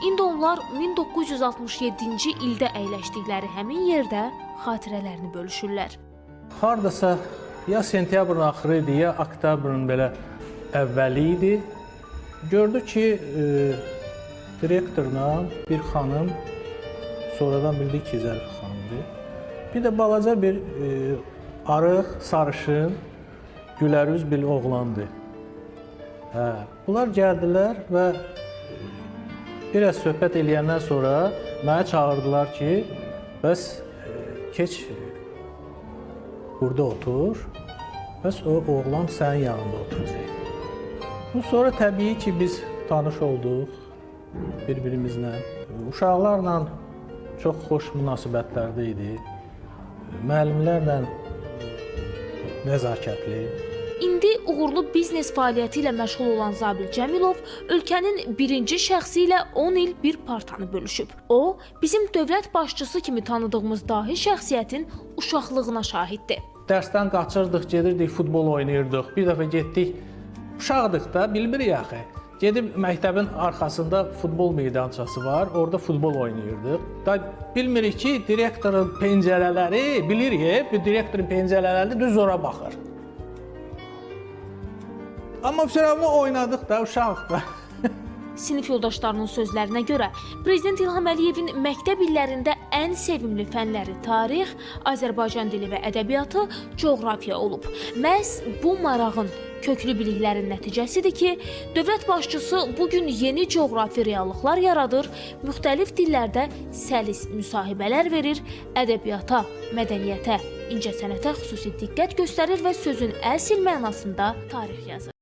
İndi onlar 1967-ci ildə əyləşdikləri həmin yerdə xatirələrini bölüşürlər. Hardasa ya sentyabrın axırı idi, ya oktyabrın belə əvvəli idi. Gördük ki, direktorla bir xanım, sonradan bildik ki, Zərifə xanımdır. Bir də balaca bir arıq, sarışın, gülərüz bir oğlandı. Bunlar gəldilər və biraz söhbət eləyəndən sonra mənə çağırdılar ki, bəs keç burada otur, bəs o oğlan sənin yanında oturacaq. Sonra təbii ki, biz tanış olduq bir-birimizlə. Uşaqlarla çox xoş münasibətlərdə idi. Müəllimlərlə nəzakətli. İndi uğurlu biznes fəaliyyəti ilə məşğul olan Zabil Cəmilov ölkənin birinci şəxsi ilə 10 il bir partanı bölüşüb. O, bizim dövlət başçısı kimi tanıdığımız dahi şəxsiyyətin uşaqlığına şahiddir. Dərsdən qaçırdıq, gedirdik, futbol oynayırdıq. Bir dəfə getdik, uşaqdıq da, bilmirik axı. Gedib məktəbin arxasında futbol meydançası var, orada futbol oynayırdıq. Da bilmirik ki, direktorun pəncərələri, bilirik, bir direktorun pəncərələri düz ora baxır. Amma firavunu oynadıq da, uşaqdıq da. Sinif yoldaşlarının sözlərinə görə, Prezident İlham Əliyevin məktəb illərində ən sevimli fənləri tarix, Azərbaycan dili və ədəbiyyatı, coğrafiya olub. Məhz bu marağın, köklü biliklərin nəticəsidir ki, dövlət başçısı bugün yeni coğrafi reallıqlar yaradır, müxtəlif dillərdə səlis müsahibələr verir, ədəbiyyata, mədəniyyətə, incəsənətə xüsusi diqqət göstərir və sözün əsl mənasında tarix yazır.